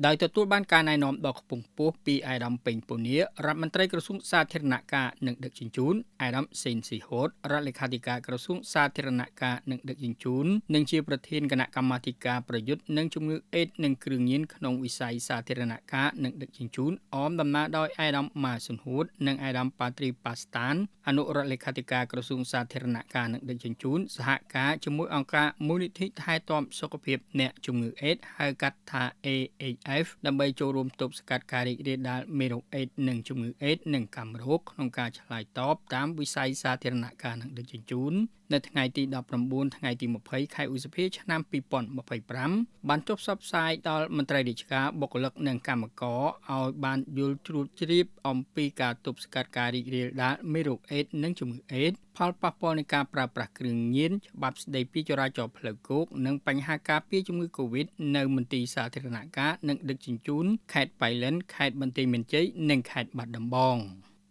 ដោយទទួលបានការណែនាំដ៏ខ្ពង់ខ្ពស់ពីអាយដាមពេញពូនីរដ្ឋមន្ត្រីក្រសួងសាធារណការនិងដឹកជញ្ជូនអាយដាមសេនស៊ីហូតរដ្ឋលេខាធិការក្រសួងសាធារណការនិងដឹកជញ្ជូននិងជាប្រធានគណៈកម្មាធិការប្រយុទ្ធនឹងជំងឺអេដនិងគ្រឿងញៀនក្នុងវិស័យសាធារណការនិងដឹកជញ្ជូនអមដំណើរដោយអាយដាមម៉ាស៊ុនហួតនិងអាយដាមប៉ាត្រីប៉ាស្តានអនុរដ្ឋលេខាធិការក្រសួងសាធារណការនិងដឹកជញ្ជូនសហការជាមួយអង្គការមូលនិធិថែទាំសុខភាពអ្នកជំងឺអេដហៅកាត់ថា AHF ដើម្បីចូលរួមទប់ស្កាត់ការរីករាលដាលមេរោគអេដនិងជំងឺអេដនិងកាមរោគក្នុងការឆ្លើយតបតាមវិស័យសាធារណការនិងដឹកជញ្ជូននៅថ្ងៃទី19ថ្ងៃទី20ខែឧសភាឆ្នាំ2025បានចុះផ្សព្វផ្សាយដល់មន្ត្រីរាជការបុគ្គលិកនិងកម្មករឲ្យបានយល់ជ្រួតជ្រាបអំពីការទប់ស្កាត់ការរីករាលដាលមេរោគអេដនិងជំងឺអេដផលប៉ះពាល់នៃការប្រើប្រាស់គ្រឿងញៀនច្បាប់ស្តីពីចរាចរណ៍ផ្លូវគោកនិងបញ្ហាការពារជំងឺ Covid នៅមន្ទីរសាធារណការនិងដឹកជញ្ជូនខេត្តប៉ៃលិនខេត្តបន្ទាយមានជ័យនិងខេត្តបាត់ដំបង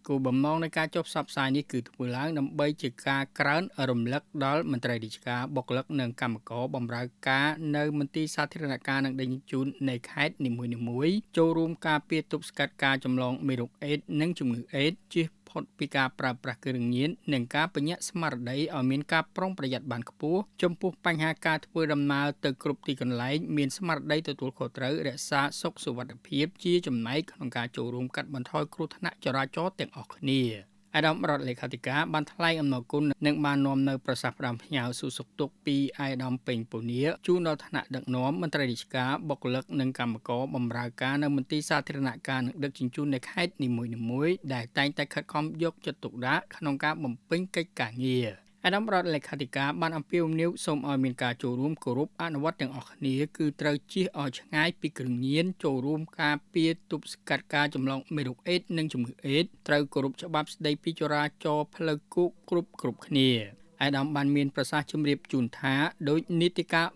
គោលបំណងនៃការចុះផ្សព្វផ្សាយនេះគឺធ្វើឡើងដើម្បីជាការក្រើនរំលឹកដល់មន្ត្រីរាជការបុគ្គលិកនិងកម្មករបម្រើការនៅមន្ទីរសាធារណការនិងដឹកជញ្ជូននៃខេត្តនីមួយៗចូលរួមការពារទប់ស្កាត់ការចម្លងមេរោគអេដនិងជំងឺអេដជៀសផុតពីការប្រើប្រាស់គ្រឿងញៀននិងការពញាក់ស្មារតីឲ្យមានការប្រុងប្រយ័ត្នបានខ្ពស់ចំពោះបញ្ហាការធ្វើដំណើរទៅគ្រប់ទីកន្លែងមានស្មារតីទទួលខុសត្រូវរក្សាសុខសុវត្ថិភាពជាចំណែកក្នុងការចូលរួមកាត់បន្ថយគ្រោះថ្នាក់ចរាចរណ៍ទាំងអស់គ្នាអាដាមរដ្ឋលេខាធិការបានថ្លែងអំណរគុណនិងបាននាំនៅប្រសាសន៍ផ្ដាំផ្ញើសួរសុខទុក្ខពីអាយដាមពេញពូនីជូនដល់ថ្នាក់ដឹកនាំមន្ត្រីរាជការបុគ្គលិកនិងកម្មករបម្រើការនៅមន្ទីរសាធារណការនិងដឹកជញ្ជូននៅខេត្តនីមួយៗដែលតែងតែខិតខំយកចិត្តទុកដាក់ក្នុងការបំពេញកិច្ចការងារអាដាមរដ្ឋលេខាធិការបានអំពាវនាវសូមឲ្យមានការចូលរួមគោរពអនុវត្តទាំងអស់គ្នាគឺត្រូវជៀសឲ្យឆ្ងាយពីគ្រឿងញៀនចូលរួមការពារទប់ស្កាត់ការចម្លងមេរោគអេដនិងជំងឺអេដត្រូវគោរពច្បាប់ស្តីពីចរាចរណ៍ផ្លូវគោកគ្រប់គ្នាអាដាមបានមានប្រសាសន៍ជំរាបជូនថាដោយនីតិកាល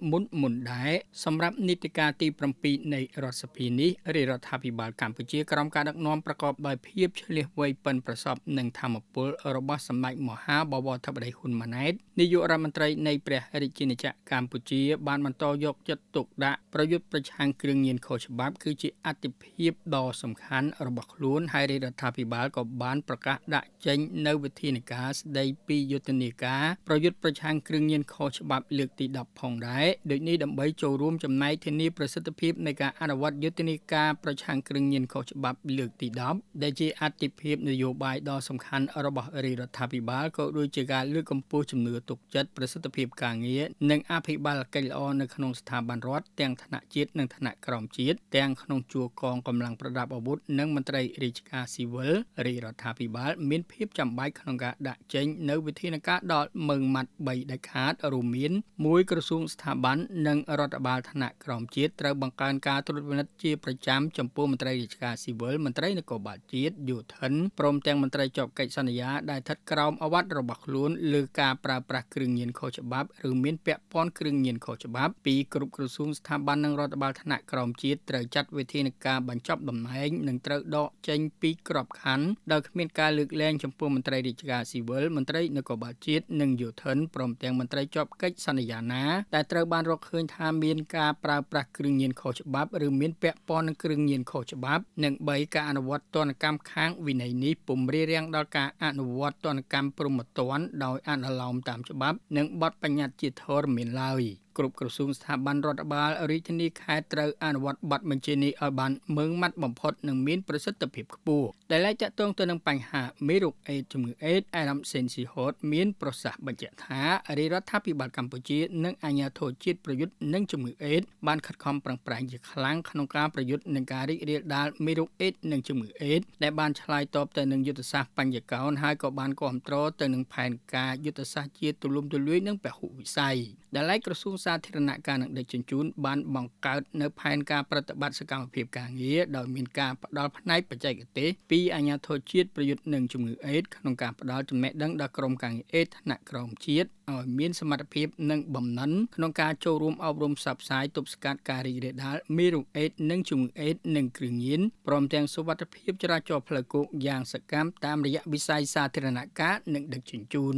មុនដែរសម្រាប់នីតិកាលទី7នៃរដ្ឋសភានេះរាជរដ្ឋាភិបាលកម្ពុជាក្រោមការដឹកនាំប្រកបដោយភាពឆ្លៀសវៃប៉ិនប្រសប់និងធម៌ពលរបស់សម្ដេចមហាបវរធិបតីហ៊ុនម៉ាណែតនាយករដ្ឋមន្ត្រីនៃព្រះរាជាណាចក្រកម្ពុជាបានបន្តយកចិត្តទុកដាក់ប្រយុទ្ធប្រឆាំងគ្រឿងញៀនខុសច្បាប់គឺជាអាទិភាពដ៏សំខាន់របស់ខ្លួនហើយរាជរដ្ឋាភិបាលក៏បានប្រកាសដាក់ចេញនៅវិធានការស្តីពីយុទ្ធនាការប្រយុទ្ធប្រឆាំងគ្រឿងញៀនខុសច្បាប់លើកទី10ផងដែរដូចនេះដើម្បីចូលរួមចំណែកធានាប្រសិទ្ធភាពនៃការអនុវត្តយុទ្ធនាការប្រឆាំងគ្រឿងញៀនខុសច្បាប់លើកទី10ដែលជាអាទិភាពនយោបាយដ៏សំខាន់របស់រាជរដ្ឋាភិបាលក៏ដូចជាការលើកកម្ពស់ជំនឿទុកចិត្តប្រសិទ្ធភាពការងារនិងអភិបាលកិច្ចល្អនៅក្នុងស្ថាប័នរដ្ឋទាំងថ្នាក់ជាតិនិងថ្នាក់ក្រោមជាតិទាំងក្នុងជួរកងកម្លាំងប្រដាប់អាវុធនិងមន្ត្រីរាជការស៊ីវិលរាជរដ្ឋាភិបាលមានភាពចាំបាច់ក្នុងការដាក់ចេញនៅវិធានការដល់ម៉ឺងម៉ាត់3ដាច់ខាតរួមមាន1ក្រសួងស្ថាប័ននិងរដ្ឋបាលថ្នាក់ក្រោមជាតិត្រូវបង្កើនការត្រួតពិនិត្យជាប្រចាំចំពោះមន្ត្រីរាជការស៊ីវិលមន្ត្រីនគរបាលជាតិយោធិនព្រមទាំងមន្ត្រីជាប់កិច្ចសន្យាដែលស្ថិតក្រោមអាវ៉ាត់របស់ខ្លួនលើការប្រើប្រាស់គ្រឿងញៀនខុសច្បាប់ឬមានពាក់ព័ន្ធគ្រឿងញៀនខុសច្បាប់ពីគ្រប់ក្រសួងស្ថាប័ននិងរដ្ឋបាលថ្នាក់ក្រោមជាតិត្រូវចាត់វិធានការបញ្ចប់តំណែងនិងត្រូវដកចេញពីក្របខ័ណ្ឌដោយគ្មានការលើកលែងចំពោះមន្ត្រីរាជការស៊ីវិលមន្ត្រីនគរបាលជាតិនិងយោធិនព្រមទាំងមន្ត្រីជាប់កិច្ចសន្យាណាដែលត្រូវបានរកឃើញថាមានការប្រើប្រាស់គ្រឿងញៀនខុសច្បាប់ឬមានពាក់ព័ន្ធនឹងគ្រឿងញៀនខុសច្បាប់និង3ការអនុវត្តទណ្ឌកម្មខាងវិន័យនេះពុំរារាំងដល់ការអនុវត្តទណ្ឌកម្មព្រហ្មទណ្ឌដោយអនុលោមតាមច្បាប់និងបទបញ្ញត្តិជាធរមានឡើយគ្រប់ក្រសួងស្ថាប័នរដ្ឋបាលរាជធានីខេត្តត្រូវអនុវត្តបទបញ្ជានេះឲ្យបានម៉ឺងម៉ាត់បំផុតនិងមានប្រសិទ្ធភាពខ្ពស់ដែលឡាយតាក់ទងទៅនឹងបញ្ហាមេរោគអេដជំងឺអេដអាដាមសេនស៊ីហូតមានប្រសាសន៍បញ្ជាក់ថារាជរដ្ឋាភិបាលកម្ពុជានិងអាជ្ញាធរជាតិប្រយុទ្ធនឹងជំងឺអេដបានខិតខំប្រឹងប្រែងជាខ្លាំងក្នុងការប្រយុទ្ធនឹងការរីករាលដាលមេរោគអេដនិងជំងឺអេដដែលបានឆ្លើយតបទៅនឹងយុទ្ធសាស្ត្របញ្ញកោណហើយក៏បានគាំទ្រទៅនឹងផែនការយុទ្ធសាស្ត្រជាតិទូលំទូលាយនិងពហុវិស័យដែលឡែកក្រសួងសាធារណការនិងដឹកជញ្ជូនបានបង្កើតនៅផែនការប្រតិបត្តិសកម្មភាពការងារដោយមានការផ្ដល់ផ្នែកបច្ចេកទេសពីអាជ្ញាធរជាតិប្រយុទ្ធនឹងជំងឺអេដក្នុងការផ្ដល់ចំណេះដឹងដល់ក្រុមការងារអេដថ្នាក់ក្រោមជាតិឲ្យមានសមត្ថភាពនិងបំណិនក្នុងការចូលរួមអប់រំផ្សព្វផ្សាយទប់ស្កាត់ការរីករាលដាលមេរោគអេដនិងជំងឺអេដនិងគ្រឿងញៀនព្រមទាំងសុវត្ថិភាពចរាចរណ៍ផ្លូវគោកយ៉ាងសកម្មតាមរយៈវិស័យសាធារណការនិងដឹកជញ្ជូន